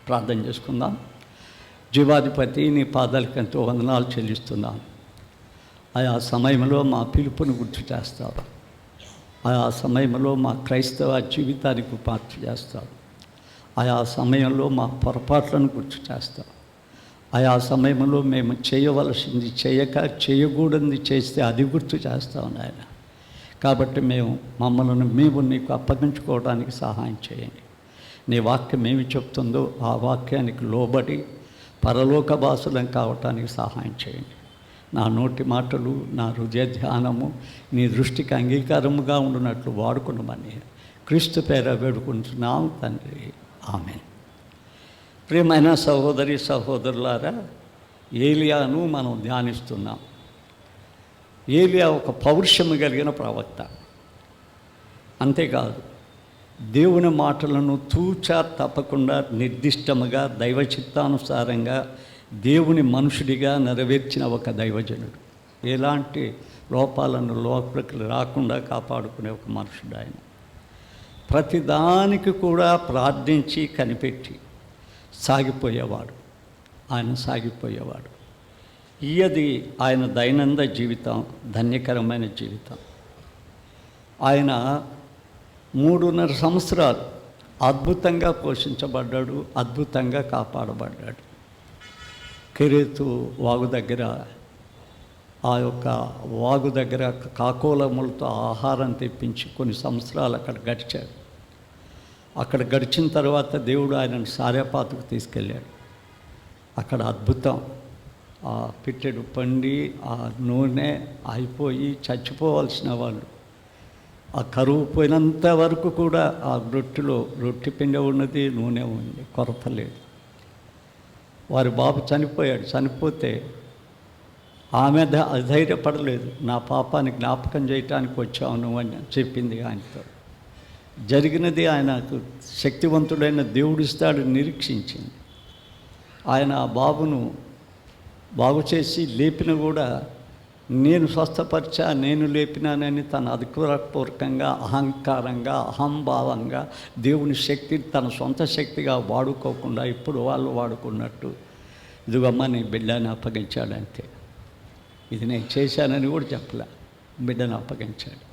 ప్రార్థన చేసుకుందాం. జీవాధిపతి, నీ పాదాలకు ఎంతో వందనాలు చెల్లిస్తున్నాను. ఆయా సమయంలో మా పిలుపుని గుర్తు చేస్తారు. ఆయా సమయంలో మా క్రైస్తవ జీవితానికి పాత్ర చేస్తారు. ఆయా సమయంలో మా పొరపాట్లను గుర్తు చేస్తారు. ఆయా సమయంలో మేము చేయవలసింది చేయక చేయకూడనిది చేస్తే అది గుర్తు చేస్తాం నాయన. కాబట్టి మమ్మల్ని మేము నీకు అప్పగించుకోవడానికి సహాయం చేయండి. నీ వాక్యం ఏమి చెప్తుందో ఆ వాక్యానికి లోబడి పరలోక భాషలం కావటానికి సహాయం చేయండి. నా నోటి మాటలు, నా హృదయ ధ్యానము నీ దృష్టికి అంగీకారముగా ఉండునట్లు వాడుకున్నామని క్రీస్తు పేర వేడుకుంటున్నాం తండ్రి, ఆమేన్. ప్రియమైన సహోదరి సహోదరులారా, ఏలియాను మనం ధ్యానిస్తున్నాం. ఏలియా ఒక పౌరుషము కలిగిన ప్రవక్త. అంతేకాదు, దేవుని మాటలను తూచా తప్పకుండా నిర్దిష్టముగా దైవ చిత్తానుసారంగా దేవుని మనుషుడిగా నెరవేర్చిన ఒక దైవజనుడు. ఎలాంటి లోపాలను లోపలికి రాకుండా కాపాడుకునే ఒక మనుషుడు ఆయన. ప్రతిదానికి కూడా ప్రార్థించి కనిపెట్టి సాగిపోయేవాడు. ఇది ఆయన దైనందిన జీవితం, ధన్యకరమైన జీవితం. ఆయన 3.5 సంవత్సరాలు అద్భుతంగా పోషించబడ్డాడు, అద్భుతంగా కాపాడబడ్డాడు. కెరేతు వాగు దగ్గర, ఆ యొక్క వాగు దగ్గర కాకోలములతో ఆహారం తెప్పించి కొన్ని సంవత్సరాలు అక్కడ గడిచాడు. అక్కడ గడిచిన తర్వాత దేవుడు ఆయనను సారెపాతుకు తీసుకెళ్ళాడు. అక్కడ అద్భుతం. ఆ పిట్టెడు పండి ఆ నూనె అయిపోయి చచ్చిపోవాల్సిన వాళ్ళు, ఆ కరువు పోయినంత వరకు కూడా ఆ రొట్టె పిండి ఉన్నది, నూనె ఉంది, కొరత లేదు. వారి బాబు చనిపోతే ఆమె అధైర్యపడలేదు. నా పాపాన్ని జ్ఞాపకం చేయటానికి వచ్చాను అని చెప్పింది ఆయనతో. జరిగినది ఆయనకు శక్తివంతుడైన దేవుడు ఇస్తాడు నిరీక్షించింది. ఆయన ఆ బాబును బాగు చేసి లేపిన కూడా నేను స్వస్థపరిచా, నేను లేపినానని తన అధికారపూర్వకంగా, అహంకారంగా, అహంభావంగా దేవుని శక్తిని తన సొంత శక్తిగా వాడుకోకుండా ఇప్పుడు వాళ్ళు వాడుకున్నట్టు, ఇదిగమ్మ నీ బిడ్డని అప్పగించాడంతే. ఇది నేను చేశానని కూడా చెప్పలే, బిడ్డను అప్పగించాడు.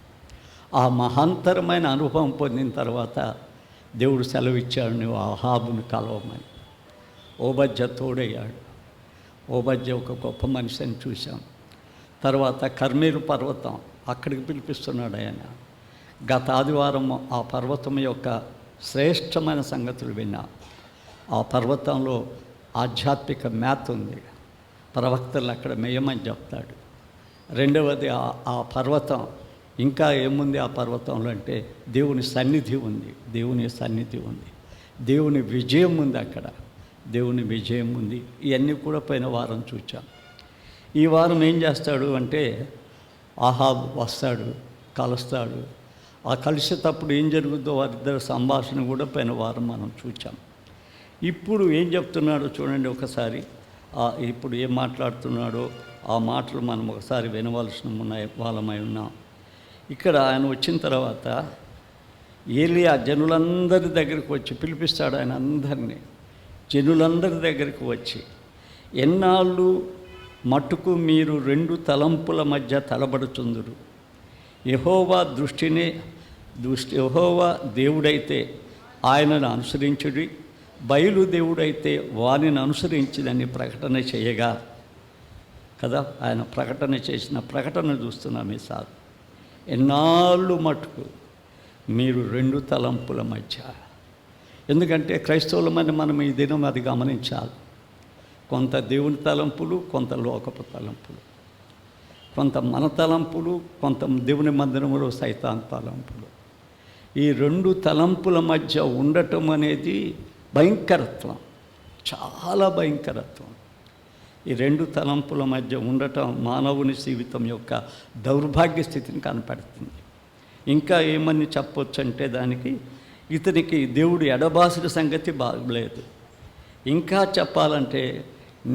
ఆ మహాంతరమైన అనుభవం పొందిన తర్వాత దేవుడు సెలవిచ్చాడు, నువ్వు అహాబును కలవమని. ఓబద్య తోడయ్యాడు. ఓబద్య ఒక గొప్ప మనిషిని చూశాం. తర్వాత కర్మేలు పర్వతం, అక్కడికి పిలిపిస్తున్నాడు ఆయన. గత ఆదివారం ఆ పర్వతం యొక్క శ్రేష్టమైన సంగతులు విన్నా. ఆ పర్వతంలో ఆధ్యాత్మిక మ్యాథ్ ఉంది. ప్రవక్తలు అక్కడ మేయమని చెప్తాడు. రెండవది, ఆ పర్వతం ఇంకా ఏముంది ఆ పర్వతంలో అంటే దేవుని సన్నిధి ఉంది, దేవుని విజయం ఉంది. అక్కడ దేవుని విజయం ఉంది. ఇవన్నీ కూడా పోయిన వారం చూచాం. ఈ వారం ఏం చేస్తాడు అంటే అహాబు వస్తాడు, కలుస్తాడు. ఆ కలిసేటప్పుడు ఏం జరుగుతుందో వారిద్దరి సంభాషణ కూడా పోయిన వారం మనం చూచాం. ఇప్పుడు ఏం చెప్తున్నాడో చూడండి ఒకసారి. ఇప్పుడు ఏం మాట్లాడుతున్నాడో ఆ మాటలు మనం ఒకసారి వినవలసిన వాళ్ళమై ఉన్నాం. ఇక్కడ ఆయన వచ్చిన తర్వాత ఏలియా జనులందరి దగ్గరికి వచ్చి పిలిపిస్తాడు. ఆయన అందరినీ జనులందరి దగ్గరికి వచ్చి, ఎన్నాళ్ళు మట్టుకు మీరు 2 తలంపుల మధ్య తలబడుచుందురు? యెహోవా యెహోవా దేవుడైతే ఆయనను అనుసరించుడి, బయలు దేవుడైతే వానిని అనుసరించిదని ప్రకటన చేయగా కదా. ఆయన ప్రకటన చేసిన ప్రకటన చూస్తున్నాం ఈసారి. ఎన్నాళ్ళు మట్టుకు మీరు 2 తలంపుల మధ్య. ఎందుకంటే క్రైస్తవులమని మనం ఈ దినం అది గమనించాలి. కొంత దేవుని తలంపులు, కొంత లోకపు తలంపులు, కొంత మన తలంపులు, కొంత దేవుని మందిరంలో సైతాన్ తలంపులు. ఈ 2 తలంపుల మధ్య ఉండటం అనేది భయంకరత్వం, చాలా భయంకరత్వం. ఈ 2 తలంపుల మధ్య ఉండటం మానవుని జీవితం యొక్క దౌర్భాగ్య స్థితిని కనపడుతుంది. ఇంకా ఏమని చెప్పొచ్చు అంటే దానికి, ఇతనికి దేవుడు ఎడబాసిన సంగతి బాగలేదు. ఇంకా చెప్పాలంటే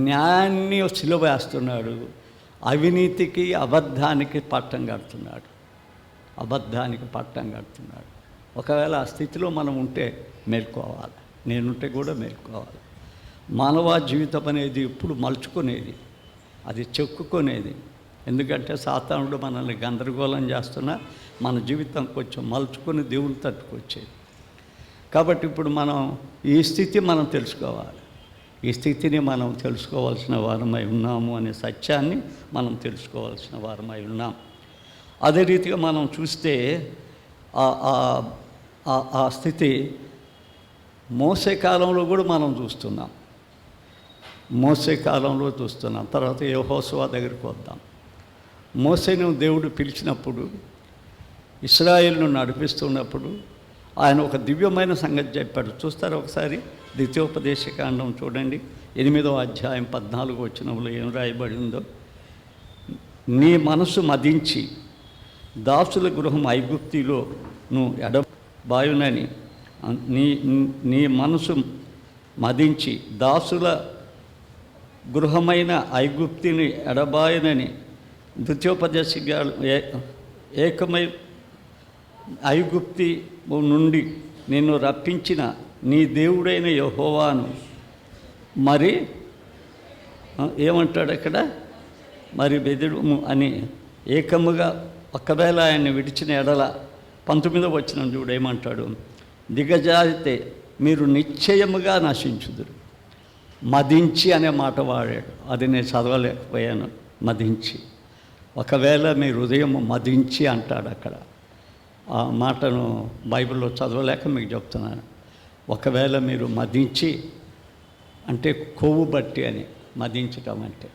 న్యాయాన్ని సిలువ వేస్తున్నాడు, అవినీతికి అబద్ధానికి పట్టం కడుతున్నాడు. ఒకవేళ ఆ స్థితిలో మనం ఉంటే మేల్కోవాలి, నేనుంటే కూడా మేల్కోవాలి. మానవ జీవితం అనేది ఎప్పుడు మలుచుకునేది, అది చెక్కుకునేది. ఎందుకంటే సాతానుడు మనల్ని గందరగోళం చేస్తున్నా మన జీవితం కొంచెం మలుచుకొని దేవుని తట్టుకొచ్చేది. కాబట్టి ఇప్పుడు మనం ఈ స్థితి మనం తెలుసుకోవాలి. ఈ స్థితిని మనం తెలుసుకోవాల్సిన వారమై ఉన్నాము అనే సత్యాన్ని మనం తెలుసుకోవాల్సిన వారమై ఉన్నాం. అదే రీతిగా మనం చూస్తే ఆ స్థితి మోసే కాలంలో కూడా మనం చూస్తున్నాం. మోసే కాలంలో చూస్తున్నాం. తర్వాత యెహోషువ దగ్గరికి వద్దాం. మోసేను దేవుడు పిలిచినప్పుడు, ఇశ్రాయేలును నడిపిస్తున్నప్పుడు ఆయన ఒక దివ్యమైన సంగతి చెప్పాడు. చూస్తారు ఒకసారి ద్వితీయోపదేశకాండం చూడండి, 8వ అధ్యాయం 14వ వచనంలో ఏం రాయబడి ఉందో. నీ మనసు మదించి దాసుల గృహం ఐగుప్తిలో నువ్వు ఎడబాయునని, నీ మనసు మదించి దాసుల గృహమైన ఐగుప్తిని ఎడబాయనని ద్వితీయోపదేశకాలు ఏకమై ఐగుప్తి నుండి నిన్ను రప్పించిన నీ దేవుడైన యెహోవాను మరి ఏమంటాడు అక్కడ, మరి బెదుడు అని ఏకముగా ఒకవేళ ఆయన్ని విడిచిన ఎడల 19వ వచనం చూడు ఏమంటాడు, దిగజారితే మీరు నిశ్చయముగా నశించుదురు. మదించి అనే మాట వాడాడు, అది నేను చదవలేకపోయాను. మదించి, ఒకవేళ మీ హృదయం మదించి అంటాడు అక్కడ. ఆ మాటను బైబిల్లో చదవలేక మీకు చెప్తున్నాను. ఒకవేళ మీరు మదించి అంటే కొవ్వు బట్టి అని, మదించటం అంటే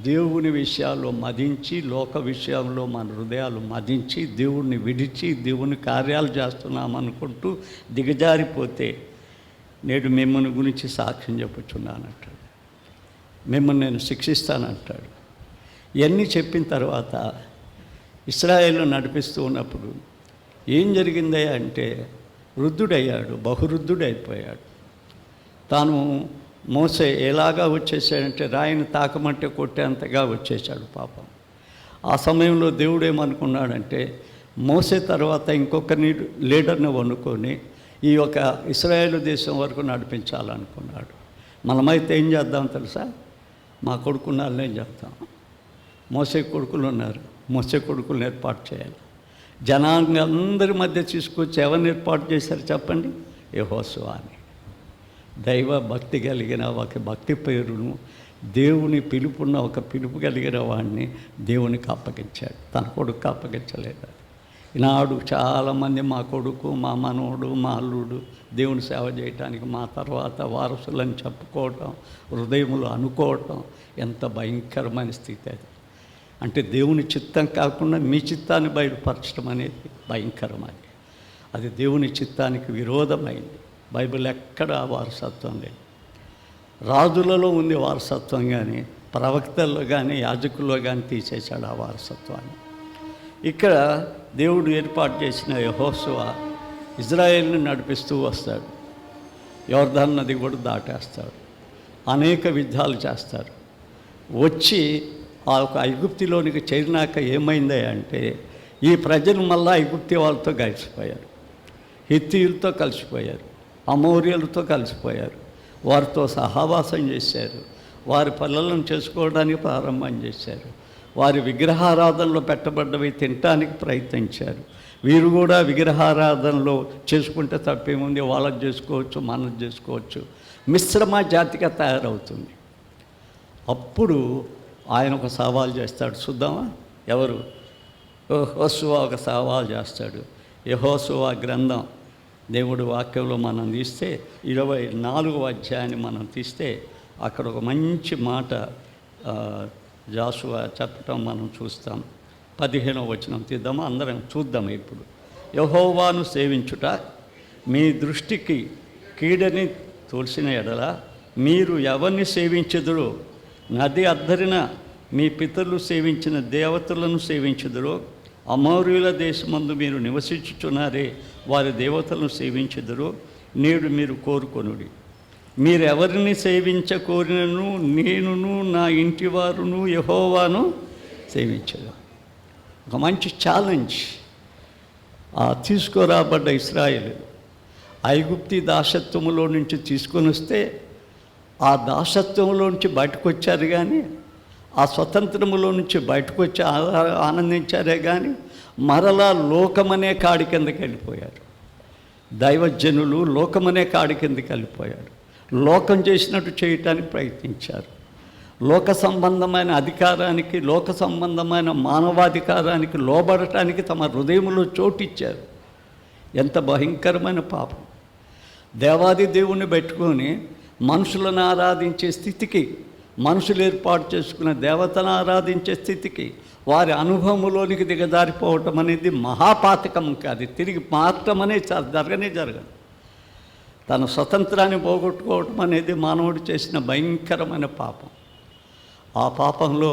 దేవుని విషయాల్లో మదించి, లోక విషయంలో మన హృదయాలు మదించి, దేవుణ్ణి విడిచి దేవుని కార్యాలు చేస్తున్నామనుకుంటూ దిగజారిపోతే నేడు మిమ్మల్ని గురించి సాక్ష్యం చెప్పుచున్నానంటాడు. మిమ్మల్ని నేను శిక్షిస్తానంటాడు. ఇవన్నీ చెప్పిన తర్వాత ఇశ్రాయేలును నడిపిస్తూ ఉన్నప్పుడు ఏం జరిగింది అంటే వృద్ధుడయ్యాడు, బహువృద్ధుడైపోయాడు. తాను మోసే ఎలాగా వచ్చేసాడంటే రాయిని తాకమంటే కొట్టేంతగా వచ్చేసాడు పాపం. ఆ సమయంలో దేవుడు ఏమనుకున్నాడంటే మోసే తర్వాత ఇంకొక లీడర్ని వన్నుకొని ఈ యొక్క ఇశ్రాయేలు దేశం వరకు నడిపించాలనుకున్నాడు. మనమైతే ఏం చేద్దాం తెలుసా, మా కొడుకున్నాళ్ళని ఏం చెప్తాం, మోసే కొడుకులు ఉన్నారు, మోసే కొడుకులను ఏర్పాటు చేయాలి. జనాంగందరి మధ్య తీసుకొచ్చి ఎవరిని ఏర్పాటు చేశారు చెప్పండి, యెహోషువ అని. దైవ భక్తి కలిగిన ఒక భక్తి పేరును, దేవుని పిలుపున్న ఒక పిలుపు కలిగిన వాడిని దేవునికి అప్పగించాడు, తన కొడుకు అప్పగించలేదు. ఈనాడు చాలామంది మా కొడుకు, మా మనవడు, మా అల్లుడు దేవుని సేవ చేయటానికి మా తర్వాత వారసులని చెప్పుకోవటం, హృదయములు అనుకోవటం ఎంత భయంకరమైన స్థితి అది. అంటే దేవుని చిత్తం కాకుండా మీ చిత్తాన్ని బయలుపరచడం అనేది భయంకరమైనది. అది దేవుని చిత్తానికి విరోధమైంది. బైబిల్ ఎక్కడ వారసత్వం లేదు. రాజులలో ఉంది వారసత్వం, కానీ ప్రవక్తల్లో కానీ యాజకుల్లో కానీ తీసేశాడు ఆ వారసత్వాన్ని. ఇక్కడ దేవుడు ఏర్పాటు చేసిన యెహోషువ ఇజ్రాయేల్ని నడిపిస్తూ వస్తాడు. యోర్దాను నది కూడా దాటేస్తాడు. అనేక యుద్ధాలు చేస్తారు. వచ్చి ఆ ఒక ఐగుప్తిలోనికి చేరినాక ఏమైంది అంటే ఈ ప్రజలు మళ్ళా ఐగుప్తి వాళ్ళతో కలిసిపోయారు, హిత్తీయులతో కలిసిపోయారు, అమోరియలతో కలిసిపోయారు. వారితో సహవాసం చేశారు. వారి పిల్లలను చేసుకోవడానికి ప్రారంభం చేశారు. వారి విగ్రహారాధనలో పెట్టబడ్డవి తినటానికి ప్రయత్నించారు. వీరు కూడా విగ్రహారాధనలో చేసుకుంటే తప్పేముంది, వాళ్ళకి చేసుకోవచ్చు, మనకు చేసుకోవచ్చు. మిశ్రమ జాతిగా తయారవుతుంది. అప్పుడు ఆయన ఒక సవాల్ చేస్తాడు. చూద్దామా, ఎవరు? యెహోషువ ఒక సవాల్ చేస్తాడు. యెహోషువ గ్రంథం దేవుడి వాక్యంలో మనం తీస్తే 24వ అధ్యాయాన్ని మనం తీస్తే అక్కడ ఒక మంచి మాట జాషువా చెప్పటం మనం చూస్తాం. 15వ వచనం తీద్దామా, అందరం చూద్దాం. ఇప్పుడు యెహోవాను సేవించుట మీ దృష్టికి కీడని తోల్చిన ఎడల మీరు ఎవరిని సేవించెదరో, నది అద్దరిన మీ పితరులు సేవించిన దేవతలను సేవించెదరో, అమోరీయుల దేశమందు మీరు నివసించుచున్నారే వారి దేవతలను సేవించెదరో నేడు మీరు కోరుకొనుడి. మీరు ఎవరిని సేవించకోరినను నేనును నా ఇంటి వారును యెహోవాను సేవించదు. ఒక మంచి ఛాలెంజ్. తీసుకురాబడ్డ ఇశ్రాయేలు ఐగుప్తి దాసత్వములో నుంచి తీసుకొని వస్తే ఆ దాసత్వంలో నుంచి బయటకు వచ్చారు కానీ, ఆ స్వతంత్రములో నుంచి బయటకు వచ్చి ఆనందించారే కానీ మరలా లోకమనే కాడి కిందకి వెళ్ళిపోయారు. దైవజనులు లోకమనే కాడి కిందకి వెళ్ళిపోయారు. లోకం చేసినట్టు చేయటానికి ప్రయత్నించారు. లోక సంబంధమైన అధికారానికి, లోక సంబంధమైన మానవాధికారానికి లోబడటానికి తమ హృదయంలో చోటిచ్చారు. ఎంత భయంకరమైన పాపం! దేవాది దేవుణ్ణి పెట్టుకొని మనుషులను ఆరాధించే స్థితికి, మనుషులు ఏర్పాటు చేసుకున్న దేవతను ఆరాధించే స్థితికి, వారి అనుభవంలోనికి దిగజారిపోవటం అనేది మహాపాతకం. అది తిరిగి మార్చడం అనేది జరగదు. తన స్వతంత్రాన్ని పోగొట్టుకోవటం అనేది మానవుడు చేసిన భయంకరమైన పాపం. ఆ పాపంలో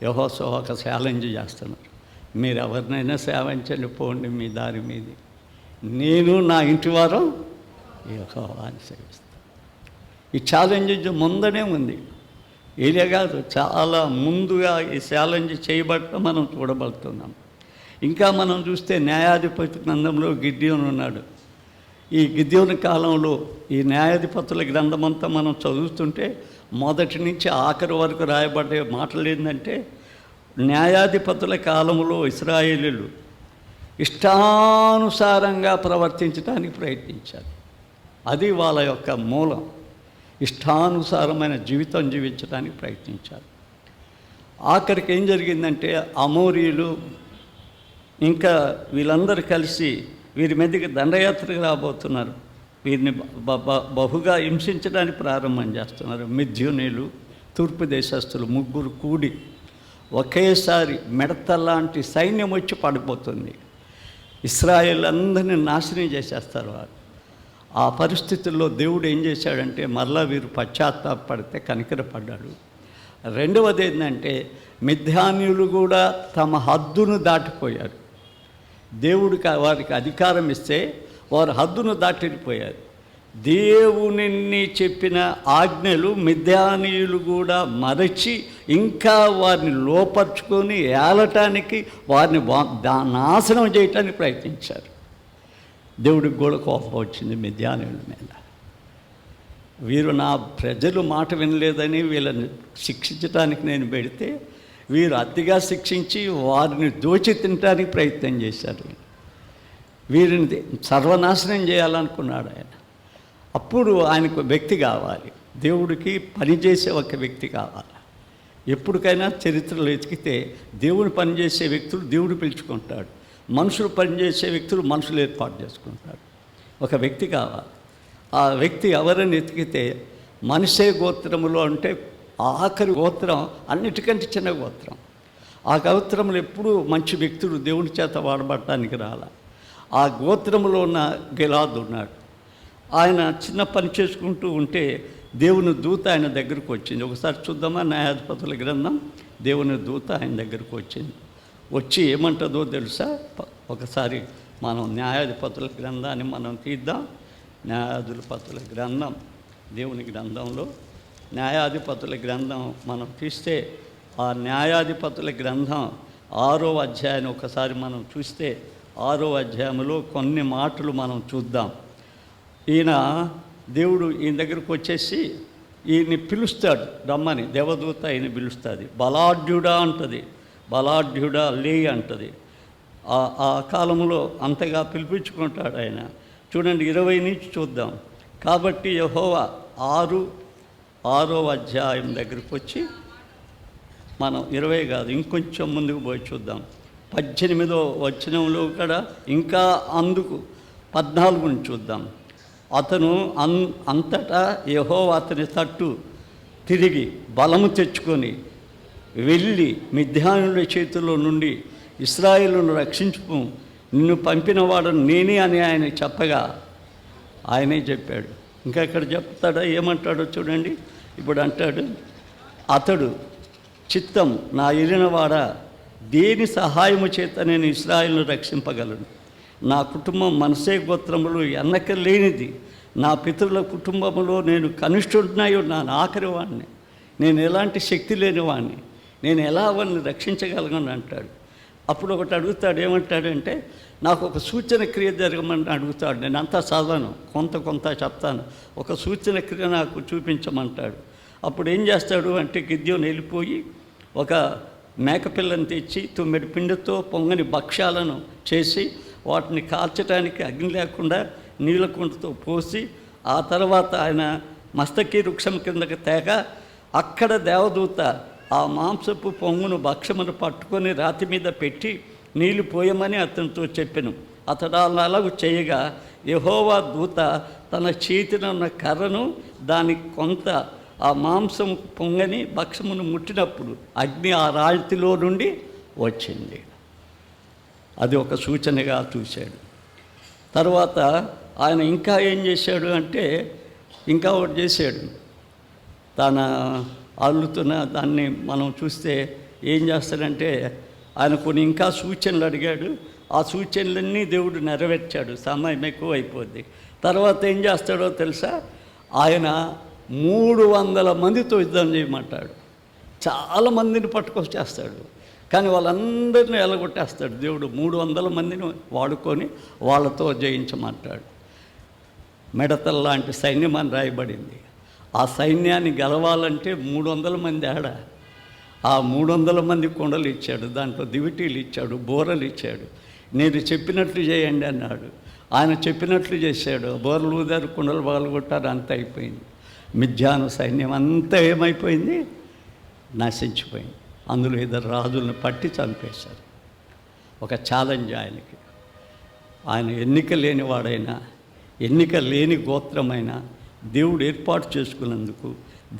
యెహోషువ ఒక ఛాలెంజ్ చేస్తున్నారు. మీరు ఎవరినైనా సేవించండి, పోండి మీ దారి మీది, నేను నా ఇంటి వారు యెహోవాని సేవిస్తాను. ఈ ఛాలెంజ్ ముందనే ఉంది. ఏలియా కాదు, చాలా ముందుగా ఈ ఛాలెంజ్ చేయబడటం మనం చూడబడుతున్నాం. ఇంకా మనం చూస్తే న్యాయాధిపతి గ్రంథంలో గిద్యోను ఉన్నాడు. ఈ గిద్యోను కాలంలో ఈ న్యాయాధిపతుల గ్రంథమంతా మనం చదువుతుంటే మొదటి నుంచి ఆఖరి వరకు రాయబడే మాటలు ఏంటంటే, న్యాయాధిపతుల కాలంలో ఇశ్రాయేలీయులు ఇష్టానుసారంగా ప్రవర్తించడానికి ప్రయత్నించారు. అది వాళ్ళ యొక్క మూలం. ఇష్టానుసారమైన జీవితం జీవించడానికి ప్రయత్నించారు. ఆఖరికి ఏం జరిగిందంటే, అమోరీలు ఇంకా వీళ్ళందరూ కలిసి వీరి మీదకి దండయాత్రకు రాబోతున్నారు. వీరిని బహుగా హింసించడానికి ప్రారంభం చేస్తున్నారు. మిద్యోనీలు, తూర్పు దేశస్తులు ముగ్గురు కూడి ఒకేసారి మిడతలాంటి సైన్యం వచ్చి పడిపోతుంది. ఇశ్రాయేల్ అందరినీ నాశనం చేసేస్తారు వారు. ఆ పరిస్థితుల్లో దేవుడు ఏం చేశాడంటే, మరలా వీరు పశ్చాత్తాపడితే కనికరపడ్డాడు. రెండవది ఏంటంటే, మిద్యానీయులు కూడా తమ హద్దును దాటిపోయారు. దేవుడికి వారికి అధికారం ఇస్తే వారు హద్దును దాటిపోయారు. దేవుని చెప్పిన ఆజ్ఞలు మిద్యానీయులు కూడా మరచి ఇంకా వారిని లోపరుచుకొని ఏలటానికి, వారిని నాశనం చేయటానికి ప్రయత్నించారు. దేవుడికి కూడా కోపం వచ్చింది మిద్యానీయుల మీద. వీరు నా ప్రజలు మాట వినలేదని వీళ్ళని శిక్షించడానికి నేను పెడితే, వీరు అతిగా శిక్షించి వారిని దోచి తినడానికి ప్రయత్నం చేశారు. వీరిని సర్వనాశనం చేయాలనుకున్నాడు ఆయన. అప్పుడు ఆయనకు వ్యక్తి కావాలి, దేవుడికి పనిచేసే ఒక వ్యక్తి కావాలి. ఎప్పటికైనా చరిత్రలో వెతికితే దేవుని పనిచేసే వ్యక్తులు దేవుడు పిలుచుకుంటాడు, మనుషులు పనిచేసే వ్యక్తులు మనుషులు ఏర్పాటు చేసుకుంటారు. ఒక వ్యక్తి కావాలి. ఆ వ్యక్తి ఎవరని వెతికితే మనష్షే గోత్రములో, అంటే ఆఖరి గోత్రం అన్నిటికంటే చిన్న గోత్రం. ఆ గోత్రంలో ఎప్పుడూ మంచి వ్యక్తులు దేవుని చేత వాడబడటానికి రాలా. ఆ గోత్రంలో ఉన్న గిలాదు ఉన్నాడు. ఆయన చిన్న పని చేసుకుంటూ ఉంటే దేవుని దూత ఆయన దగ్గరకు వచ్చింది. ఒకసారి చూద్దామా న్యాయాధిపతుల గ్రంథం. దేవుని దూత ఆయన దగ్గరకు వచ్చింది. వచ్చి ఏమంటుందో తెలుసా? ఒకసారి మనం న్యాయాధిపతుల గ్రంథాన్ని మనం తీద్దాం. న్యాయాధిపతుల గ్రంథం, దేవుని గ్రంథంలో న్యాయాధిపతుల గ్రంథం మనం తీస్తే, ఆ న్యాయాధిపతుల గ్రంథం 6వ అధ్యాయాన్ని ఒకసారి మనం చూస్తే, 6వ అధ్యాయంలో కొన్ని మాటలు మనం చూద్దాం. దేవుడు ఈయన దగ్గరకు వచ్చేసి ఈయన్ని పిలుస్తాడు, రమ్మని. దేవదూత ఈయన పిలుస్తుంది. బలాఢ్యుడా అంటది, బలాఢ్యుడా లే అంటది. ఆ కాలంలో అంతగా పిలిపించుకుంటాడు ఆయన. చూడండి 20 నుంచి చూద్దాం. కాబట్టి యెహోవా 6వ అధ్యాయం దగ్గరికి వచ్చి మనం 20 కాదు ఇంకొంచెం ముందుకు పోయి చూద్దాం. 18వ వచనంలో కూడా ఇంకా అందుకు 14 నుంచి చూద్దాం. అతను అంతటా యెహోవా అతని తట్టు తిరిగి బలము తెచ్చుకొని వెళ్ళి మిద్యానుల చేతుల్లో నుండి ఇశ్రాయేలును రక్షించుకు, నిన్ను పంపినవాడు నేనే అని ఆయన చెప్పగా ఆయనే చెప్పాడు. ఇంకా ఇక్కడ చెప్తాడా? ఏమంటాడో చూడండి. ఇప్పుడు అంటాడు, అతడు చిత్తం నా ఏలినవాడా, దేని సహాయము చేత నేను ఇశ్రాయేలును రక్షింపగలను? నా కుటుంబం మనష్షే గోత్రములు ఎన్నక లేనిది. నా పితరుల కుటుంబంలో నేను కనిష్ఠుడినై ఉన్నాను, ఆఖరి వాడిని. నేను ఎలాంటి శక్తి లేని వాడిని, నేను ఎలా వాడిని రక్షించగలను అంటాడు. అప్పుడు ఒకటి అడుగుతాడు, ఏమంటాడంటే నాకు ఒక సూచన క్రియ జరగమని అడుగుతాడు. నేను అంతా చదవను, కొంత చెప్తాను. ఒక సూచన క్రియ నాకు చూపించమంటాడు. అప్పుడు ఏం చేస్తాడు అంటే గిద్యోను వెళ్ళిపోయి ఒక మేకపిల్లని తెచ్చి 9 పిండితో పొంగని భక్ష్యాలను చేసి వాటిని కాల్చడానికి అగ్ని లేకుండా నీళ్ళ కుండతో పోసి ఆ తర్వాత ఆయన మస్తకి వృక్షం కిందకి తేగ అక్కడ దేవదూత ఆ మాంసపు పొంగును భక్ష్యమును పట్టుకొని రాతి మీద పెట్టి నీళ్లు పోయమని అతనితో చెప్పెను. అతడు అలాగూ చేయగా యెహోవా దూత తన చేతిలో ఉన్న కర్రను దానికి కొంత ఆ మాంసం పొంగని భక్ష్యమును ముట్టినప్పుడు అగ్ని ఆ రాతిలో నుండి వచ్చింది. అది ఒక సూచనగా చూశాడు. తర్వాత ఆయన ఇంకా ఏం చేశాడు అంటే ఇంకా ఒకటి చేశాడు. తన అల్లుతున్న దాన్ని మనం చూస్తే ఏం చేస్తాడంటే ఆయన కొన్ని ఇంకా సూచనలు అడిగాడు. ఆ సూచనలన్నీ దేవుడు నెరవేర్చాడు. సమయం ఎక్కువ అయిపోద్ది. తర్వాత ఏం చేస్తాడో తెలుసా, ఆయన 300 మందితో యుద్ధం చేయమంటాడు. చాలామందిని పట్టుకొచ్చేస్తాడు, కానీ వాళ్ళందరినీ ఎలగొట్టేస్తాడు దేవుడు. 300 మందిని వాడుకొని వాళ్ళతో జయించమంటాడు. మిడతల లాంటి సైన్యం అని రాయబడింది. ఆ సైన్యాన్ని గెలవాలంటే 300 మంది ఆడ. ఆ 300 మంది కొండలు ఇచ్చాడు, దాంట్లో దివిటీలు ఇచ్చాడు, బోరలు ఇచ్చాడు. నేను చెప్పినట్లు చేయండి అన్నాడు. ఆయన చెప్పినట్లు చేశాడు. బోర్లు ఊదారు, కుండలు పగలగొట్టారు, అంతా అయిపోయింది. మిథ్యాను సైన్యం అంతా ఏమైపోయింది, నశించిపోయింది. అందులో 2 రాజులను పట్టి చంపేశారు. ఒక ఛాలెంజ్ ఆయనకి. ఆయన ఎన్నిక లేనివాడైనా, ఎన్నిక లేని గోత్రమైనా దేవుడు ఏర్పాటు చేసుకున్నందుకు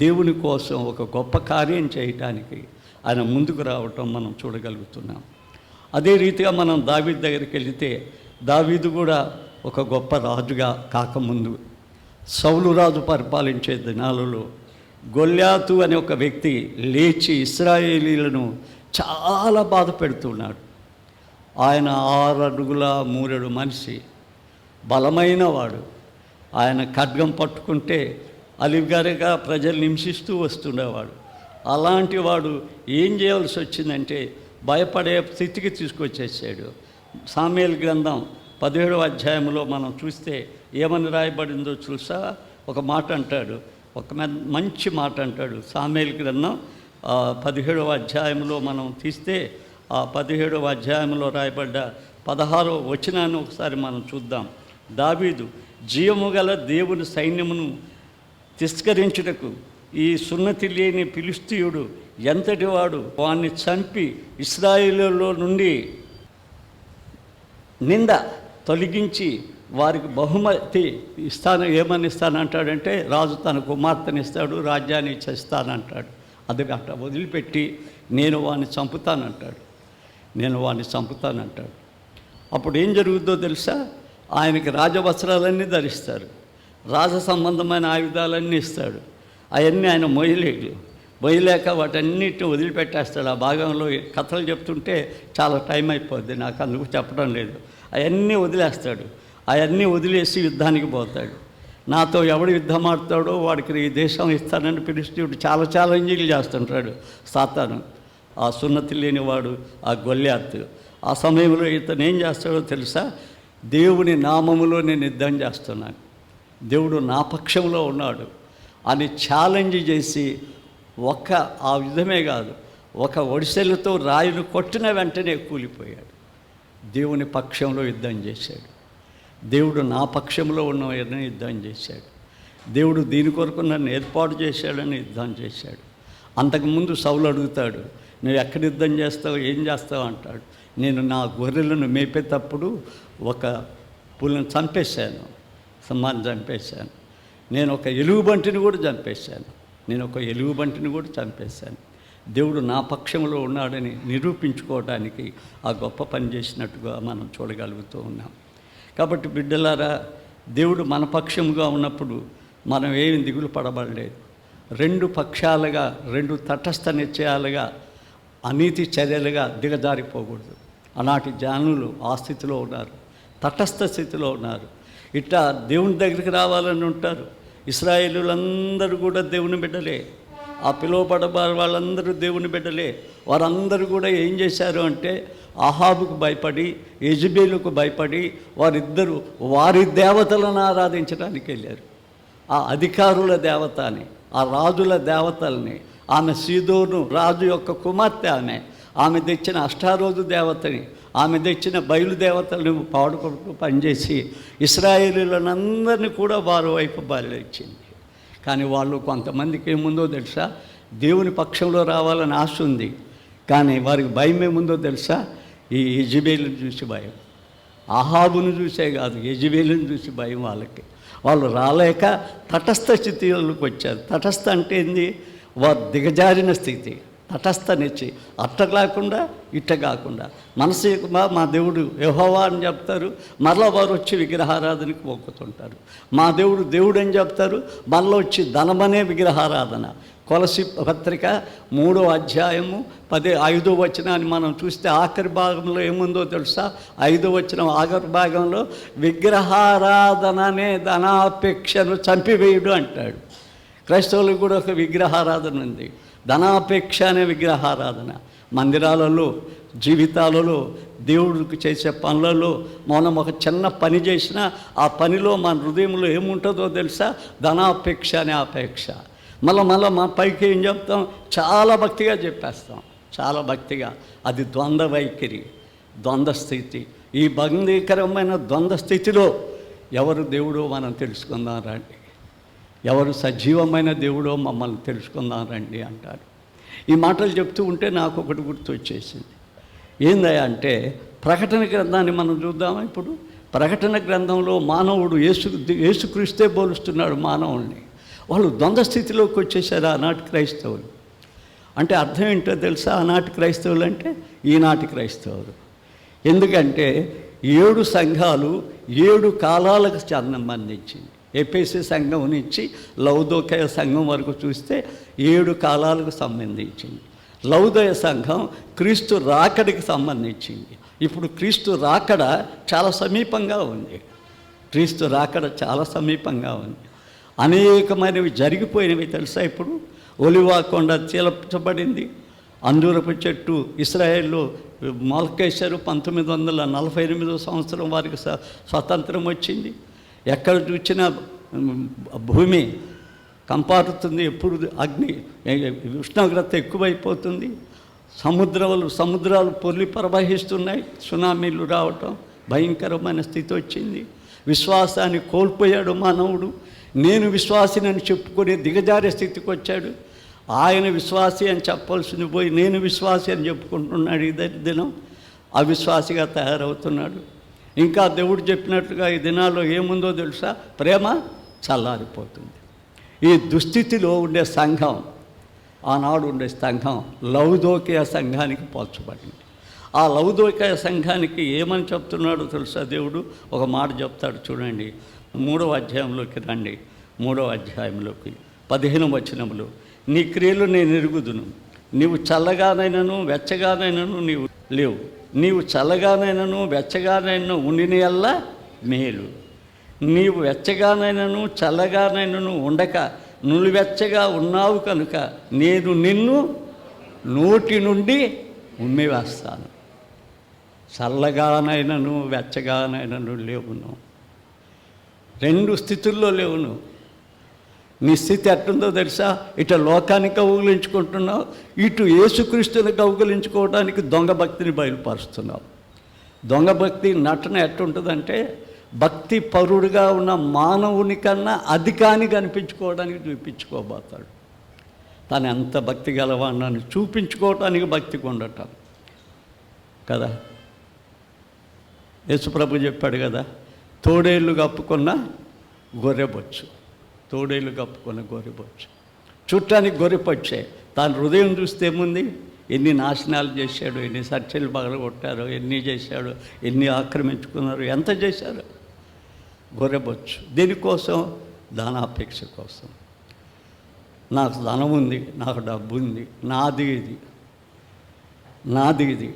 దేవుని కోసం ఒక గొప్ప కార్యం చేయటానికి ఆయన ముందుకు రావటం మనం చూడగలుగుతున్నాం. అదే రీతిగా మనం దావీదు దగ్గరికి వెళితే దావీదు కూడా ఒక గొప్ప రాజుగా కాకముందు సౌలు రాజు పరిపాలించే దినాలలో గొల్యాతు అనే ఒక వ్యక్తి లేచి ఇశ్రాయేలీలను చాలా బాధ పెడుతున్నాడు. ఆయన 6 అడుగుల 3 మనిషి, బలమైన వాడు. ఆయన ఖడ్గం పట్టుకుంటే అలిగారిగా ప్రజలు హింసిస్తూ వస్తుండేవాడు. అలాంటి వాడు ఏం చేయాల్సి వచ్చిందంటే భయపడే స్థితికి తీసుకొచ్చేసాడు. సామ్యుయేలు గ్రంథం 17వ అధ్యాయంలో మనం చూస్తే ఏమని రాయబడిందో చూసా, ఒక మాట అంటాడు, ఒక మంచి మాట అంటాడు. సామ్యుయేలు గ్రంథం 17వ అధ్యాయంలో మనం తీస్తే ఆ 17వ అధ్యాయంలో రాయబడ్డ 16వ వచనాన్ని ఒకసారి మనం చూద్దాం. దావీదు జీవము గల దేవుని సైన్యమును తిరస్కరించుటకు ఈ సున్నతి లేని ఫిలిష్తీయుడు ఎంతటి వాడు, వాణ్ణి చంపి ఇశ్రాయేలులో నుండి నింద తొలగించి వారికి బహుమతి ఇస్తాను. ఏమని ఇస్తానంటాడంటే రాజు తన కుమార్తెని ఇస్తాడు, రాజ్యాన్ని ఇస్తానంటాడు. అది అట్లా వదిలిపెట్టి నేను వాడిని చంపుతానంటాడు. అప్పుడు ఏం జరుగుతుందో తెలుసా, ఆయనకి రాజవస్త్రాలన్నీ ధరిస్తారు, రాజ సంబంధమైన ఆయుధాలన్నీ ఇస్తాడు. అవన్నీ ఆయన మొయ్యలేక వాటన్నిటిని వదిలిపెట్టేస్తాడు. ఆ భాగంలో కథలు చెప్తుంటే చాలా టైం అయిపోద్ది, నాకు అందుకు చెప్పడం లేదు. అవన్నీ వదిలేస్తాడు. అవన్నీ వదిలేసి యుద్ధానికి పోతాడు. నాతో ఎవడు యుద్ధం ఆడతాడో వాడికి ఈ దేశం ఇస్తానని ఫిలిష్తీయుడు చాలా ఛాలెంజింగ్లు చేస్తుంటాడు సాతాను. ఆ సున్నతి లేనివాడు ఆ గొల్యాతు. ఆ సమయంలో ఇతను ఏం చేస్తాడో తెలుసా, దేవుని నామములో నేను యుద్ధం చేస్తున్నాను, దేవుడు నా పక్షంలో ఉన్నాడు అని ఛాలెంజ్ చేసి ఆ యుద్ధమే కాదు, ఒక ఒడిసెలతో రాయిని కొట్టిన వెంటనే కూలిపోయాడు. దేవుని పక్షంలో యుద్ధం చేశాడు. దేవుడు నా పక్షంలో ఉన్నవారిని యుద్ధం చేశాడు. దేవుడు దీని కొరకు నన్ను ఏర్పాటు చేశాడని యుద్ధం చేశాడు. అంతకుముందు సౌలు అడుగుతాడు, నువ్వు ఎక్కడ యుద్ధం చేస్తావు, ఏం చేస్తావు అంటాడు. నేను నా గొర్రెలను మేపేటప్పుడు ఒక పులిని చంపేశాను, సింహాన్ని చంపేశాను. నేను ఒక ఎలుగుబంటిని కూడా చంపేశాను. దేవుడు నా పక్షంలో ఉన్నాడని నిరూపించుకోవడానికి ఆ గొప్ప పని చేసినట్టుగా మనం చూడగలుగుతూ ఉన్నాం. కాబట్టి బిడ్డలారా, దేవుడు మన పక్షముగా ఉన్నప్పుడు మనం ఏమి దిగులు పడబడలేదు. 2 పక్షాలుగా, 2 తటస్థ నిశ్చయాలుగా, అనీతి చర్యలుగా దిగజారిపోకూడదు. ఆనాటి జానులు ఆ స్థితిలో ఉన్నారు, తటస్థ స్థితిలో ఉన్నారు. ఇట్లా దేవుని దగ్గరికి రావాలని ఉంటారు. ఇశ్రాయేలులందరూ కూడా దేవుని బిడ్డలే, ఆ పిలువబడబడే వాళ్ళందరూ దేవుని బిడ్డలే. వారందరూ కూడా ఏం చేశారు అంటే అహాబుకు భయపడి యెజెబెలుకు భయపడి వారిద్దరూ వారి దేవతలను ఆరాధించడానికి వెళ్ళారు. ఆ అధికారుల దేవతని, ఆ రాజుల దేవతల్ని, ఆమె సీదోను రాజు యొక్క కుమార్తె, ఆమె తెచ్చిన అష్టారోజు దేవతని, ఆమె తెచ్చిన బయలుదేవతలను పాడుకుంటూ పనిచేసి ఇశ్రాయేలీలందరినీ కూడా వారి వైపు బలిచ్చింది. కానీ వాళ్ళు కొంతమందికి ఏముందో తెలుసా, దేవుని పక్షంలో రావాలని ఆశ ఉంది. కానీ వారికి భయం ఏముందో తెలుసా, ఈ యెజెబెలుని చూసి భయం. అహాబును చూసే కాదు, యెజెబెలుని చూసి భయం వాళ్ళకి. వాళ్ళు రాలేక తటస్థ స్థితిలోకి వచ్చారు. తటస్థ అంటే ఏంది? వారు దిగజారిన స్థితి. తటస్థనిచ్చి అట్ట కాకుండా ఇట్ట కాకుండా మనసు మా దేవుడు యెహోవా అని చెప్తారు, మరలా వారు వచ్చి విగ్రహారాధనకి మొక్కుతుంటారు. మా దేవుడు దేవుడు అని చెప్తారు, మరలా వచ్చి ధనమనే విగ్రహారాధన. కొలసి పత్రిక 3వ అధ్యాయము 5వ వచనాన్ని మనం చూస్తే ఆఖరి భాగంలో ఏముందో తెలుసా? 5వ వచనం ఆఖరి భాగంలో విగ్రహారాధన అనే ధనాపేక్షను చంపివేయుడు అంటాడు. క్రైస్తవులకు కూడా ఒక విగ్రహారాధన ఉంది, ధనాపేక్ష అనే విగ్రహారాధన. మందిరాలలో, జీవితాలలో, దేవుడికి చేసే పనులలో మనం ఒక చిన్న పని చేసినా ఆ పనిలో మన హృదయంలో ఏముంటుందో తెలుసా? ధనాపేక్ష అనే ఆపేక్ష. మళ్ళీ మా పైకి ఏం చెప్తాం? చాలా భక్తిగా చెప్పేస్తాం, చాలా భక్తిగా. అది ద్వంద్వ వైఖరి, ద్వంద్వ స్థితి. ఈ బందీకరమైన ద్వంద్వ స్థితిలో ఎవరు దేవుడో మనం తెలుసుకుందాం రండి, ఎవరు సజీవమైన దేవుడో మమ్మల్ని తెలుసుకుందాం రండి అంటారు. ఈ మాటలు చెప్తూ ఉంటే నాకు ఒకటి గుర్తు వచ్చేసింది. ఏందయ్యా అంటే, ప్రకటన గ్రంథాన్ని మనం చూద్దామా ఇప్పుడు? ప్రకటన గ్రంథంలో మానవుడు యేసుక్రీస్తే పోలుస్తున్నాడు మానవుల్ని. వాళ్ళు ద్వంద్వ స్థితిలోకి వచ్చేసారు ఆనాటి క్రైస్తవులు. అంటే అర్థం ఏంటో తెలుసా? ఆనాటి క్రైస్తవులు అంటే ఈనాటి క్రైస్తవులు. ఎందుకంటే 7 సంఘాలు 7 కాలాలకు సంబంధించింది. ఎఫెసు సంఘం నుంచి లౌదోకయ సంఘం వరకు చూస్తే 7 కాలాలకు సంబంధించింది. లౌదోయ సంఘం క్రీస్తు రాకడికి సంబంధించింది. ఇప్పుడు క్రీస్తు రాకడ చాలా సమీపంగా ఉంది. క్రీస్తు రాకడ చాలా సమీపంగా ఉంది. అనేకమైనవి జరిగిపోయినవి తెలుసా? ఇప్పుడు ఒలివ కొండ చీల్చబడింది, అంజూరపు చెట్టు ఇశ్రాయేల్లో మొలకేశారు. 1948 సంవత్సరం వారికి స్వతంత్రం వచ్చింది. ఎక్కడ చూసినా భూమి కంపారుతుంది, ఎప్పుడు అగ్ని ఉష్ణోగ్రత ఎక్కువైపోతుంది, సముద్రాలు పొర్లి ప్రవహిస్తున్నాయి, సునామీలు రావటం, భయంకరమైన స్థితి వచ్చింది. విశ్వాసాన్ని కోల్పోయాడు మానవుడు. నేను విశ్వాసినని చెప్పుకునే దిగజారే స్థితికి వచ్చాడు. ఆయన విశ్వాసి అని చెప్పాల్సింది పోయి నేను విశ్వాసి అని చెప్పుకుంటున్నాడు. ఇదే దినం అవిశ్వాసిగా తయారవుతున్నాడు. ఇంకా దేవుడు చెప్పినట్లుగా ఈ దినాల్లో ఏముందో తెలుసా? ప్రేమ చల్లారిపోతుంది. ఈ దుస్థితిలో ఉండే సంఘం, ఆనాడు ఉండే సంఘం లౌదోకయ సంఘానికి పోల్చబడింది. ఆ లౌదోకయ సంఘానికి ఏమని చెప్తున్నాడో తెలుసా? దేవుడు ఒక మాట చెప్తాడు చూడండి. 3వ అధ్యాయంలోకి రండి. 3వ అధ్యాయంలోకి 15వ వచనంలో, నీ క్రియలు నేను ఎరుగుదును, నీవు చల్లగానైనను వెచ్చగానైనను నీవు లేవు, నీవు చల్లగానైనను వెచ్చగానైనా ఉండినయల్లా మేలు, నీవు వెచ్చగానైనను చల్లగానైనను ఉండక నులివెచ్చగా ఉన్నావు కనుక నేను నిన్ను నోటి నుండి ఉమ్మివేస్తాను. చల్లగానైనను వెచ్చగానైనను లేవును, 2 స్థితుల్లో లేవును. నీ స్థితి ఎట్టుందో తెలుసా? ఇటు లోకాన్ని కౌగులించుకుంటున్నావు, ఇటు యేసుక్రీస్తుని కౌగులించుకోవడానికి దొంగ భక్తిని బయలుపరుస్తున్నావు. దొంగ భక్తి నటన ఎట్టుంటుందంటే, భక్తి పరుడుగా ఉన్న మానవుని కన్నా అధికాన్ని కనిపించుకోవడానికి చూపించుకోబోతాడు. తను ఎంత భక్తి గలవాడిని చూపించుకోవటానికి భక్తికి ఉండటం కదా. యేసుప్రభు చెప్పాడు కదా, తోడేళ్ళు కప్పుకున్న గొర్రెబొచ్చు, తోడేళ్ళు కప్పుకున్న గొర్రెబొచ్చు. చూడటానికి గొర్రెపొచ్చే, తాను హృదయం చూస్తే ఏముంది? ఎన్ని నాశనాలు చేశాడు, ఎన్ని చర్చలు పగలగొట్టారు, ఎన్ని చేశాడు, ఎన్ని ఆక్రమించుకున్నారు, ఎంత చేశారు. గొర్రెబొచ్చు దేనికోసం? ధనాపేక్ష కోసం. నాకు ధనం ఉంది, నాకు డబ్బు ఉంది, నాది ఇది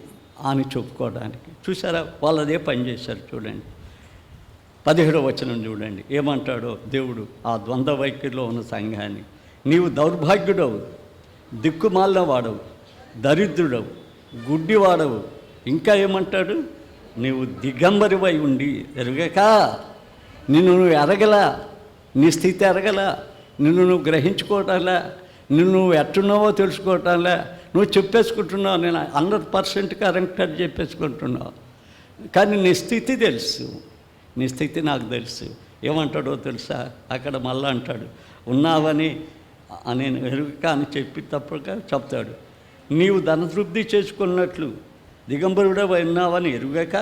అని చెప్పుకోవడానికి. చూసారా? వాళ్ళు అదే పని చేశారు. చూడండి 17వ వచనం చూడండి ఏమంటాడో దేవుడు ఆ ద్వంద్వ వైఖరిలో ఉన్న సంఘాన్ని. నీవు దౌర్భాగ్యుడవు, దిక్కుమాలిన వాడవు, దరిద్రుడవు, గుడ్డివాడవు, ఇంకా ఏమంటాడు, నీవు దిగంబరివై ఉండి ఎరుగక, నిన్ను నువ్వు ఎరగలా, నీ స్థితి ఎరగలా, నిన్ను నువ్వు గ్రహించుకోవటాలా, నిన్ను నువ్వు ఎట్టున్నావో తెలుసుకోవటాలా, నువ్వు చెప్పేసుకుంటున్నావు, నేను 100% కరెక్ట్ అని చెప్పేసుకుంటున్నావు. కానీ నీ స్థితి తెలుసు, నీ స్థితి నాకు తెలుసు. ఏమంటాడో తెలుసా, అక్కడ మళ్ళా అంటాడు, ఉన్నావని నేను ఎరుగక అని చెప్పి తప్పక చెప్తాడు. నీవు ధనవృద్ధి చేసుకున్నట్లు దిగంబరుడవై ఉన్నావని ఎరుగక,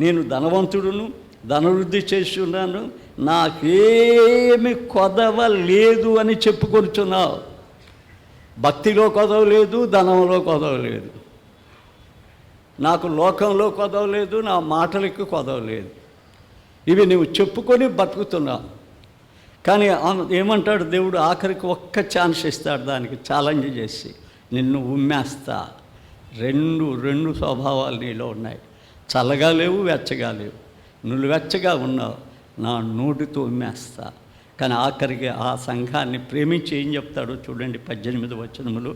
నేను ధనవంతుడును, ధనవృద్ధి చేసి ఉన్నాను, నాకేమి కొదవ లేదు అని చెప్పుకొచ్చున్నావు. భక్తిలో కొదవ లేదు, ధనంలో కొదవ లేదు, నాకు లోకంలో కొదవ లేదు, నా మాటలకు కొదవ లేదు. ఇవి నువ్వు చెప్పుకొని బతుకుతున్నావు. కానీ ఏమంటాడు దేవుడు, ఆఖరికి ఒక్క ఛాన్స్ ఇస్తాడు, దానికి ఛాలెంజ్ చేసి, నిన్ను ఉమ్మేస్తా. రెండు స్వభావాలు నీలో ఉన్నాయి, చల్లగా లేవు, వెచ్చగా లేవు. నువ్వు వెచ్చగా ఉన్నావు, నా నోటితో ఉమ్మేస్తా. కానీ ఆఖరికి ఆ సంఘాన్ని ప్రేమించి ఏం చెప్తాడో చూడండి, 18 వచనములు.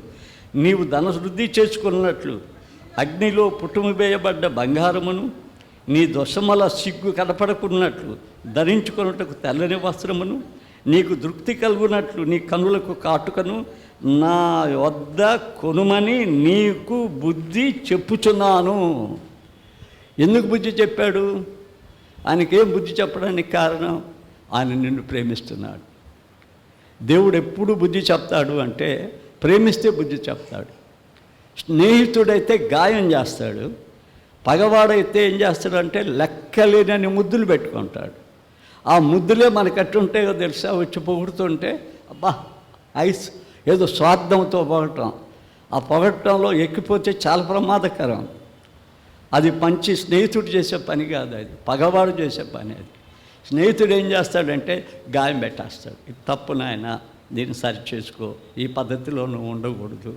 నీవు ధనవృద్ధి చేసుకున్నట్లు అగ్నిలో పుట్టుమువేయబడ్డ బంగారమును, నీ దొషమల సిగ్గు కనపడకున్నట్లు ధరించుకున్నట్టుకు తెల్లని వస్త్రమును, నీకు తృప్తి కలుగునట్లు నీ కనులకు కాటుకను నా వద్ద కొనుమని నీకు బుద్ధి చెప్పుచున్నాను. ఎందుకు బుద్ధి చెప్పాడు? ఆయనకేం బుద్ధి చెప్పడానికి కారణం, ఆయన నిన్ను ప్రేమిస్తున్నాడు. దేవుడు ఎప్పుడు బుద్ధి చెప్తాడు అంటే, ప్రేమిస్తే బుద్ధి చెప్తాడు. స్నేహితుడైతే గాయం చేస్తాడు, పగవాడైతే ఏం చేస్తాడంటే లెక్కలేనని ముద్దులు పెట్టుకుంటాడు. ఆ ముద్దులే మనకు ఎట్టుంటాయో తెలుసా, వచ్చి పొగుడుతుంటే అబ్బా ఐస్, ఏదో స్వార్థంతో పొగటం. ఆ పొగటంలో ఎక్కిపోతే చాలా ప్రమాదకరం. అది మంచి స్నేహితుడు చేసే పని కాదు, అది పగవాడు చేసే పని. అది స్నేహితుడు ఏం చేస్తాడంటే గాయం పెట్టేస్తాడు. ఇది తప్పు నాయన, దీన్ని సరి చేసుకో, ఈ పద్ధతిలో నువ్వు ఉండకూడదు.